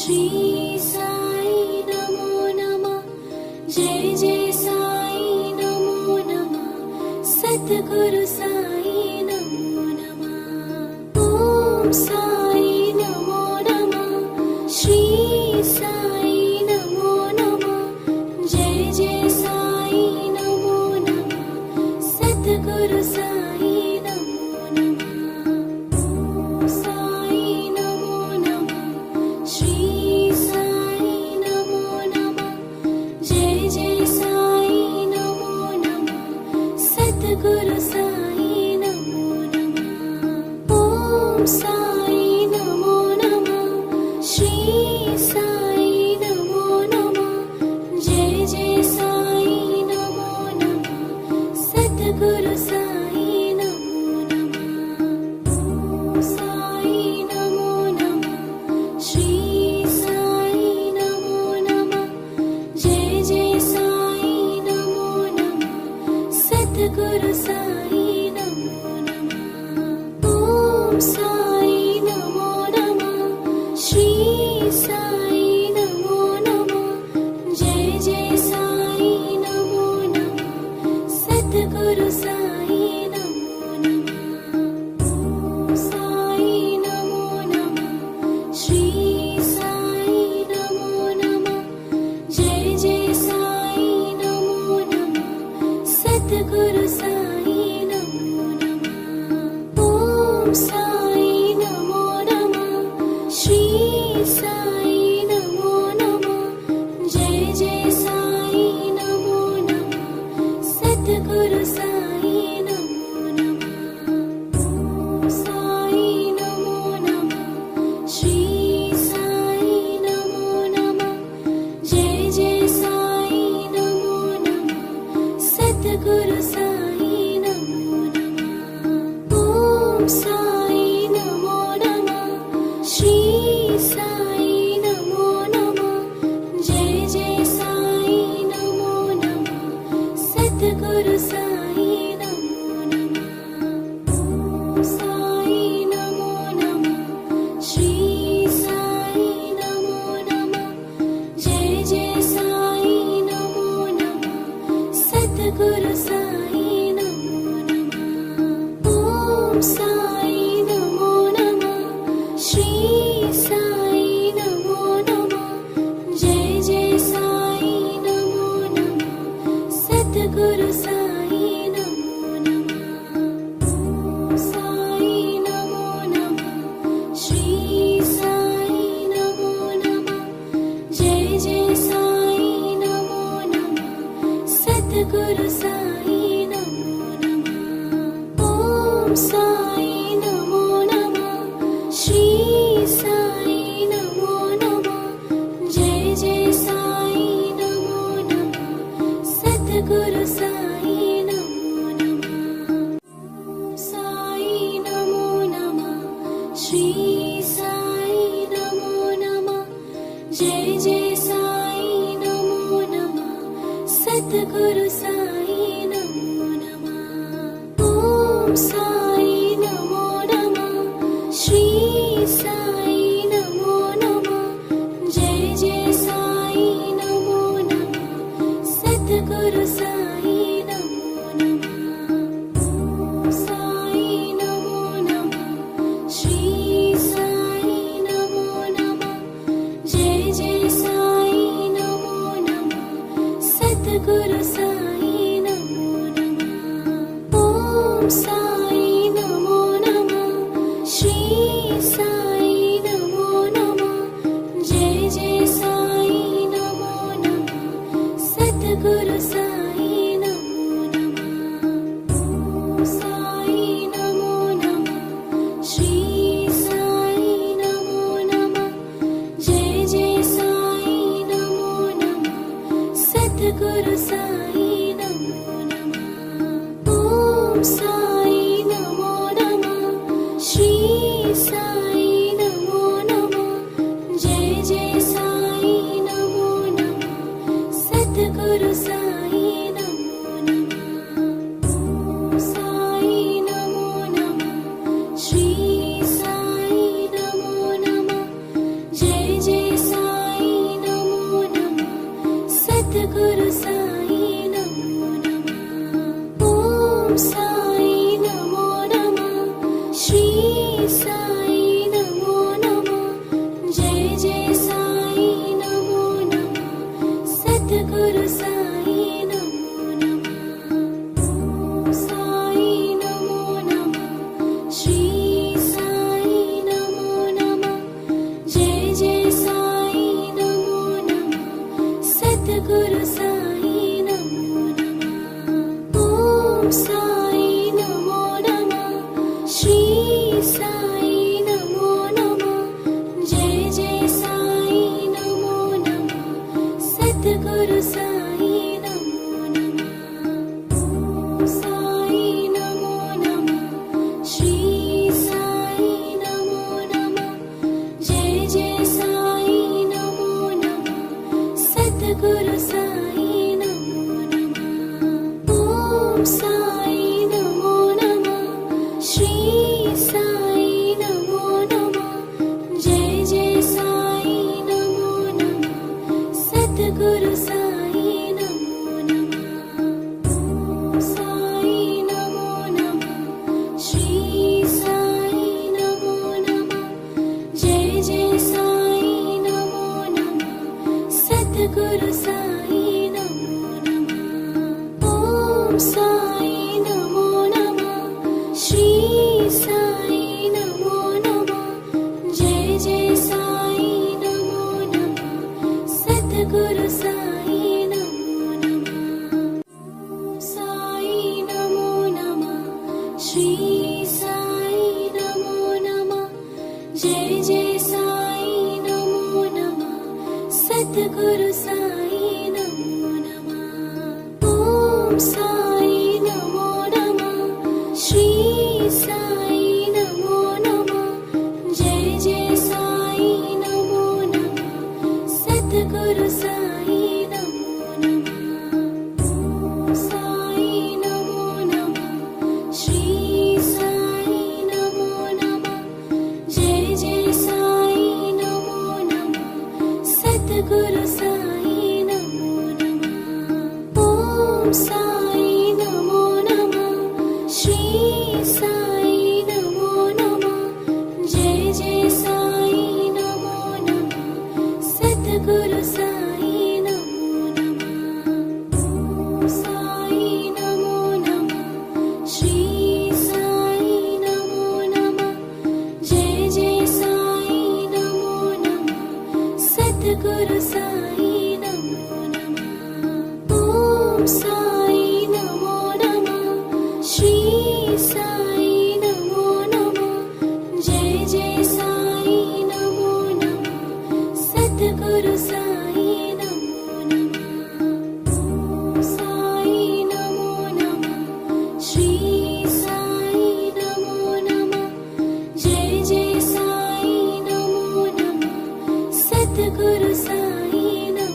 श्री साई नमो नमः। जय जय साई नमो नमः। सद्गुरु साई नमो नमः। ओम साई नमो नमः। श्री साई नमो नमः। जय जय साई नमो नमः। सद्गुरु साई नमो नमः। ओम साई नमो नमः। श्री साई नमो नमः। जय जय साई नमो नमः। सद्गुरु साई नमो नमः। ओम साई नमो नमः। श्री साई नमो नमः। जय जय साई नमो नमः। सद्गुरु साई नमो नमः। ओम साई नमो नमः। श्री साई नमो नमः। जय जय साई नमो नमः। सद्गुरु साई नमो नमः। ओम साई नमो नमः। श्री साई नमो नमः। जय जय साई नमो नमः। सद्गुरु साई नमो नमः। ओम साई नमो नमः। श्री साई नमो नमः। जय जय साई नमो नमः। सद्गुरु साई नमो नमः। ओम साई नमो नमः। श्री साई नमो नमः। जय जय साई नमो नमः। सद्गुरु साई नमो नमः। ओम साई नमो नमः। श्री साई नमो नमः। जय जय साई नमो नमः। सद्गुरु साई नमो नमः। ओम साई नमो नमः। श्री साई नमो नमः। जय जय साई नमो नमः। सद्गुरु साई नमो नमः। ओम साई नमो नमः। श्री साई नमो नमः। जय जय साई नमो नमः। सद्गुरु साई नमो नमः। ओम साई नमो नमः। श्री साई नमो नमः। जय जय साई नमो नमः। सद्गुरु साई नमो नमः। ओम साई नमो नमः। श्री साई नमो नमः। जय जय साई नमो नमः। सद्गुरु साई नमो नमः। ओम साई नमो नमः। श्री साई नमो नमः। जय जय साई नमो नमः। सद्गुरु साई नमो नमः। ओम साई नमो नमः। श्री साई नमो नमः। जय जय साई नमो नमः। सद्गुरु साई नमो नमः। ओम साई नमो नमः। श्री साई नमो नमः। जय जय साई नमो नमः। सद्गुरु साई नमो नमः। ओम साई नमो नमः। श्री साई नमो नमः। जय जय साई नमो नमः। सद्गुरु साई नमो नमः। ओम साई नमो नमः। श्री साई नमो नमः। जय जय साई नमो नमः। सद्गुरु साई नमो नमः। ओम साई नमो नमः। श्री साई नमो नमः। जय जय साई नमो नमः। सद्गुरु साई नमो नमः। ओम साई नमो नमः। श्री साई नमो नमः। जय जय साई नमो नमः। सद्गुरु साई नमो नमः। ओम साई नमो नमः। श्री साई नमो नमः। जय जय साई సాయి నమో నమః జయ జయ సాయి నమో నమః సద్గురు సాయి నమో నమః ఓం సాయి నమో నమః శ్రీ సాయి నమో నమః జయ జయ సాయి నమో నమః సద్గురు సాయి నమో నమః ఓం సాయి నమో నమః శ్రీ సాయి నమో నమః జయ జయ సాయి నమో నమః సద్గురు సాయి నమో నమః ఓం సాయి నమో నమః శ్రీ సాయి నమో నమః జయ జయ సాయి నమో నమః సద్గురు సాయి నమో నమః ఓం సాయి నమో నమః శ్రీ సాయి నమో నమః జయ జయ సాయి నమో నమః సద్గురు సాయి నమో నమః ఓం సాయి నమో నమః శ్రీ సాయి నమో నమః జయ జయ సాయి నమో నమః సద్గురు సాయి నమో నమః ఓం సాయి నమో నమః శ్రీ సాయి నమో నమః జయ జయ సాయి నమో నమః సద్గురు సాయి నమో నమః ఓం సాయి నమో నమః శ్రీ సాయి నమో నమః జయ జయ సాయి నమో నమః సద్గురు సాయి నమో నమః ఓం సాయి నమో నమః శ్రీ సాయి నమో నమః జయ జయ సాయి నమో నమః సద్గురు సాయి నమో నమః ఓం సాయి నమో నమః శ్రీ సాయి నమో నమః జయ జయ సాయి నమో నమః సద్గురు సాయి నమో నమః ఓం సాయి నమో నమః శ్రీ సాయి నమో నమః జయ జయ సాయి నమో నమః సద్గురు సాయి నమో నమః ఓం సాయి నమో నమః శ్రీ సాయి నమో నమః జయ జయ సాయి నమో నమః సద్గురు సాయి నమో నమః ఓం సాయి నమో నమః శ్రీ సాయి నమో నమః జయ జయ సాయి నమో నమః సద్గురు సాయి నమో నమః ఓం సాయి నమో నమః శ్రీ సాయి నమో నమః జయ జయ సాయి నమో నమః సద్గురు సాయి నమో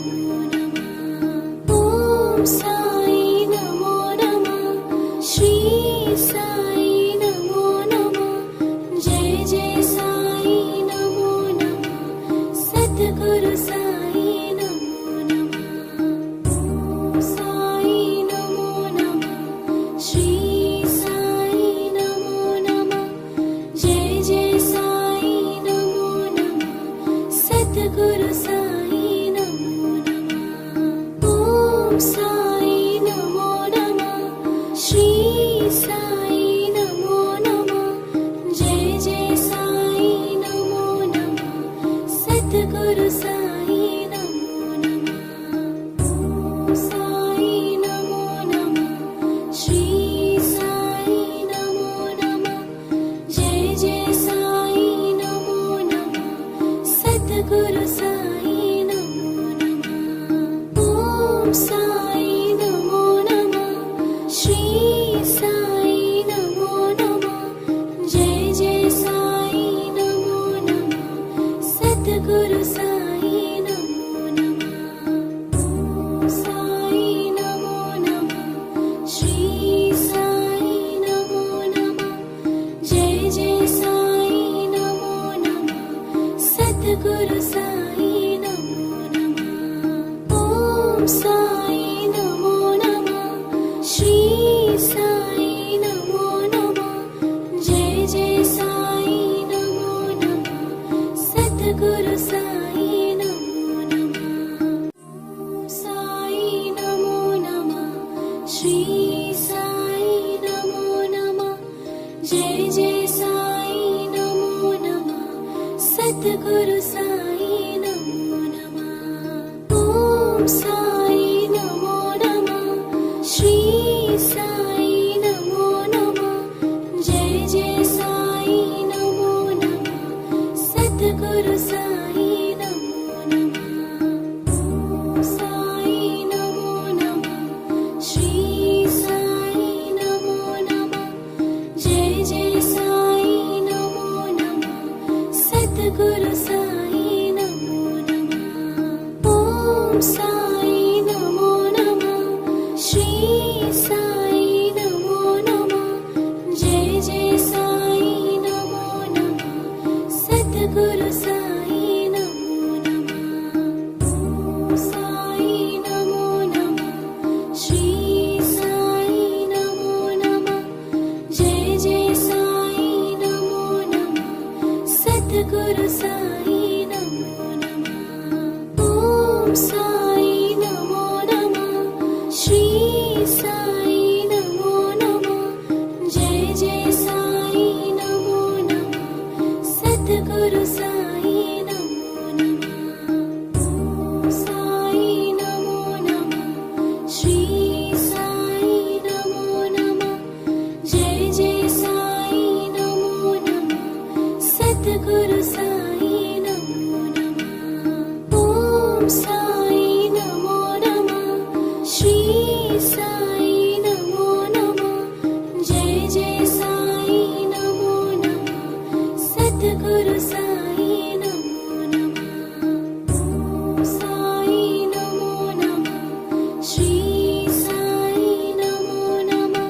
सद्गुरु साई नमो नमः। ओम साई नमो नमः। श्री साई नमो नमः। जय जय साई नमो नमः। सद्गुरु साई नमो नमः। ओम साई नमो नमः। श्री साई नमो नमः। जय जय साई नमो नमः। सद्गुरु साई नमो नमः। ओम साई नमो नमः। श्री साई नमो नमः। जय जय साई नमो नमः। सद्गुरु साई नमो नमः। ओम साई नमो नमः। श्री साई नमो नमः। जय जय साई नमो नमः। सद्गुरु साई नमो नमः। ओम साई नमो नमः। श्री साई नमो नमः। जय जय साई नमो नमः। सद्गुरु साई नमो नमः। ओम साई नमो नमः। श्री साई नमो नमः। जय जय साई नमो नमः। सद्गुरु साई नमो नमः। ओम साई नमो नमः। श्री साई नमो नमः। जय जय साई नमो नमः। सद्गुरु साई नमो नमः। ओम साई नमो नमः। श्री साई नमो नमः।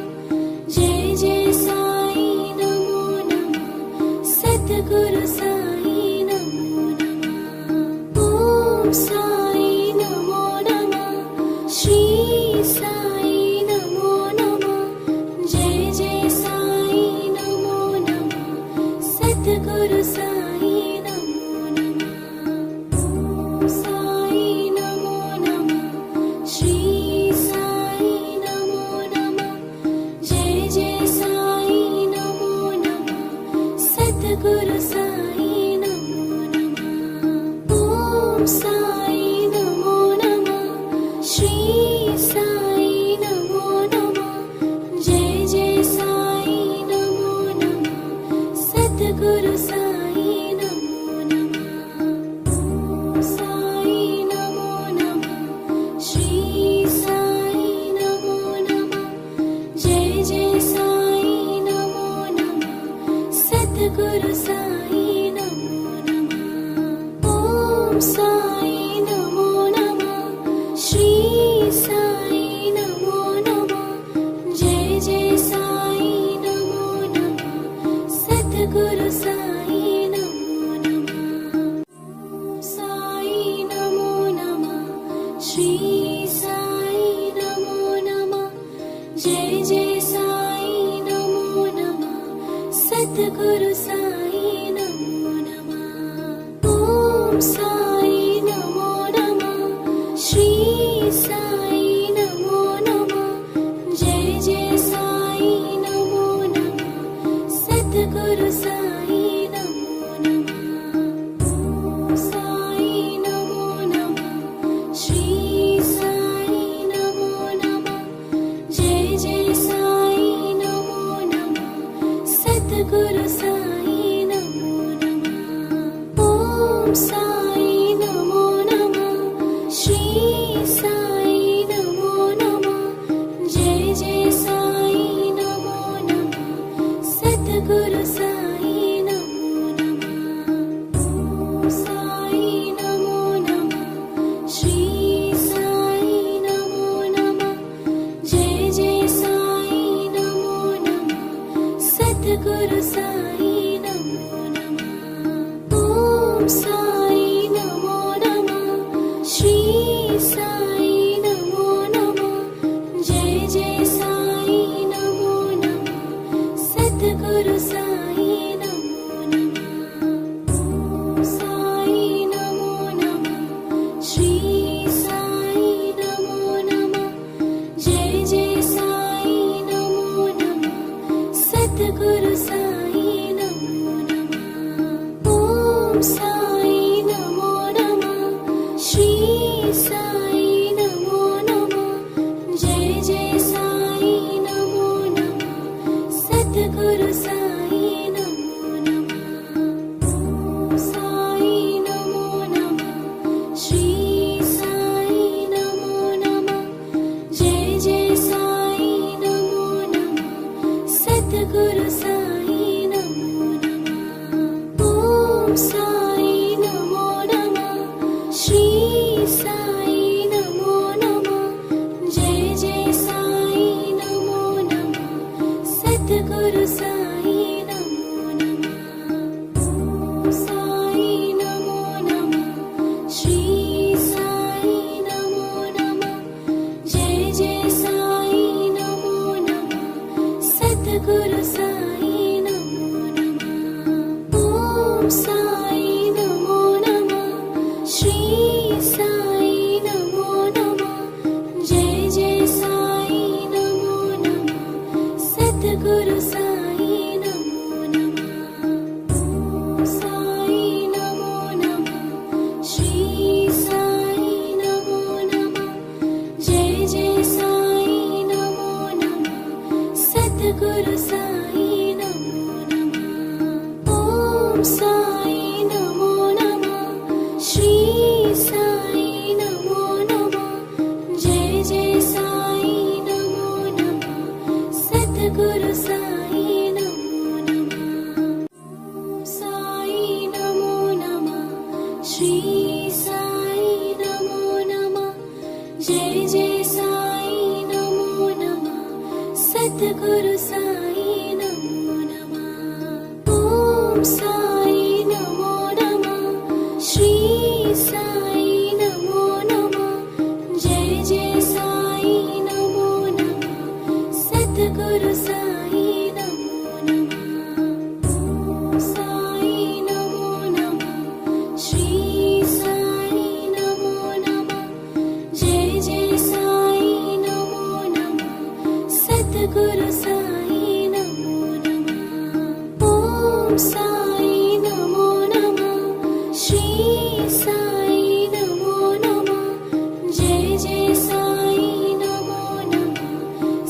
जय जय साई नमो नमः। सद्गुरु साई नमो नमः। ओम साई नमो नमः। श्री साई नमो नमः। जय जय साई नमो नमः। सद्गुरु साई नमो नमः। ओम साई नमो नमः। श्री साई नमो नमः। जय जय साई नमो नमः। सद्गुरु साई नमो नमः। ओम साई नमो नमः। श्री साई नमो नमः। जय जय साई नमो नमः। सद्गुरु साई नमो नमः। ओम साई नमो नमः। श्री साई नमो नमः। जय जय साई नमो नमः। सद्गुरु साई नमो नमः। ओम साई नमो नमः। श्री साई नमो नमः। जय जय साई नमो नमः। सद्गुरु साई नमो नमः। ओम साई नमो नमः। श्री साई नमो नमः। जय जय साई नमो नमः। सद्गुरु साई नमो नमः। ओम साई नमो नमः। श्री साई नमो नमः। जय जय साई नमो नमः। सद्गुरु साई नमो नमः। ओम साई नमो नमः। श्री साई नमो नमः। जय जय साई नमो नमः। सद्गुरु साई नमो नमः। ओम साई नमो नमः। श्री साई नमो नमः। जय जय साई नमो नमः। सद्गुरु साई नमो नमः। ओम साई नमो नमः। श्री साई नमो नमः। जय जय साई नमो नमः। सद्गुरु साई नमो नमः। ओम साई नमो नमः। श्री साई नमो नमः। जय जय साई नमो नमः। सद्गुरु साई नमो नमः। ओम साई नमो नमः। श्री साई नमो नमः। जय जय साई नमो नमः। सद्गुरु साई नमो नमः। ओम సాయి నమో నమః శ్రీ సాయి నమో నమః జయ జయ సాయి నమో నమః సద్గురు సాయి నమో నమః సాయి నమో నమః శ్రీ సాయి నమో నమః జయ జయ సాయి నమో నమః సద్గురు సాయి నమో నమః ఓం సాయి నమో నమః శ్రీ సాయి నమో నమః జయ జయ సాయి నమో నమః సద్గురు సాయి నమో నమః సాయి నమో నమః శ్రీ సాయి నమో నమః జయ జయ సాయి నమో నమః సద్గురు సాయి నమో నమః ఓం సాయి నమో నమః శ్రీ సాయి నమో నమః జయ జయ సాయి నమో నమః సద్గురు సాయి నమో నమః సాయి నమో నమః శ్రీ సాయి నమో నమః జయ జయ సాయి నమో నమః సద్గురు సాయి నమో నమః ఓం సాయి నమో నమః శ్రీ సాయి నమో నమః జయ జయ సాయి నమో నమః సద్గురు సాయి నమో నమః సాయి నమో నమః శ్రీ సాయి నమో నమః జయ జయ సాయి నమో నమః సద్గురు సాయి నమో నమః ఓం సాయి నమో నమః శ్రీ సాయి నమో నమః జయ జయ సాయి నమో నమః సద్గురు సాయి నమో నమః సాయి నమో నమః శ్రీ సాయి నమో నమః జయ జయ సాయి నమో నమః సద్గురు సాయి నమో నమః ఓం సాయి నమో నమః శ్రీ సాయి నమో నమః జయ జయ సాయి నమో నమః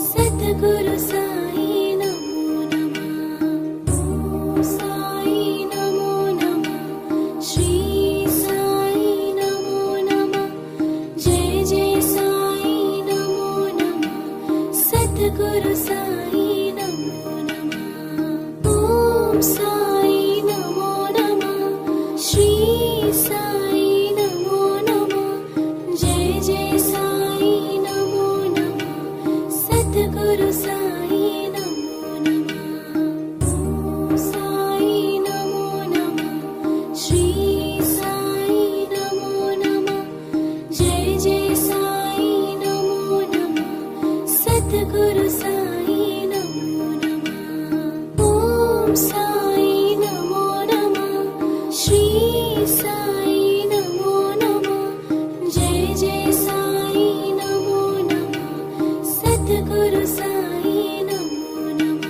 సద్గురు సాయి నమో నమః సాయి నమో నమః శ్రీ సాయి నమో నమః జయ జయ సాయి నమో నమః సద్గురు సాయి నమో నమః ఓం సాయి నమో నమః శ్రీ సాయి నమో నమః జయ జయ సాయి నమో నమః సద్గురు సాయి నమో నమః సాయి నమో నమః శ్రీ సాయి నమో నమః జయ జయ సాయి నమో నమః సద్గురు సాయి నమో నమః ఓం సాయి నమో నమః శ్రీ సాయి నమో నమః జయ జయ సాయి నమో నమః సద్గురు సాయి నమో నమః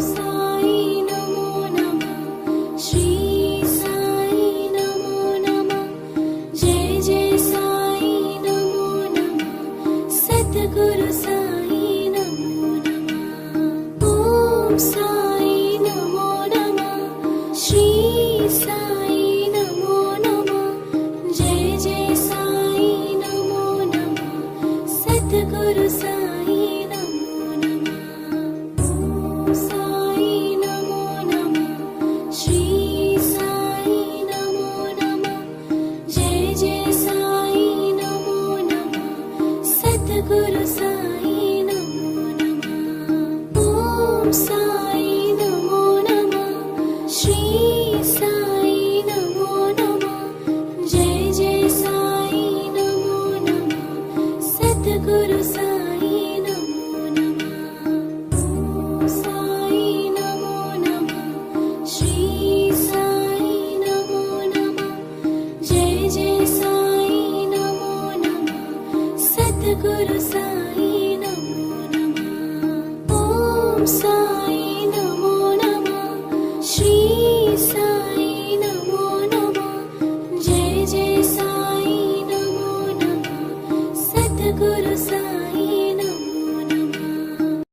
సాయి నమో నమః శ్రీ సాయి నమో నమః జయ జయ సాయి నమో నమః సద్గురు సాయి నమో నమః ఓం సాయి నమో నమః శ్రీ సాయి నమో నమః జయ జయ సాయి నమో నమః సద్గురు సాయి నమో నమః సాయి నమో నమః శ్రీ సాయి నమో నమః జయ జయ సాయి నమో నమః సద్గురు సాయి నమో నమః ఓం సాయి నమో నమః శ్రీ సాయి నమో నమః జయ జయ సాయి నమో నమః సద్గురు సాయి నమో నమః సాయి నమో నమః శ్రీ సాయి నమో నమః జయ జయ సాయి నమో నమః సద్గురు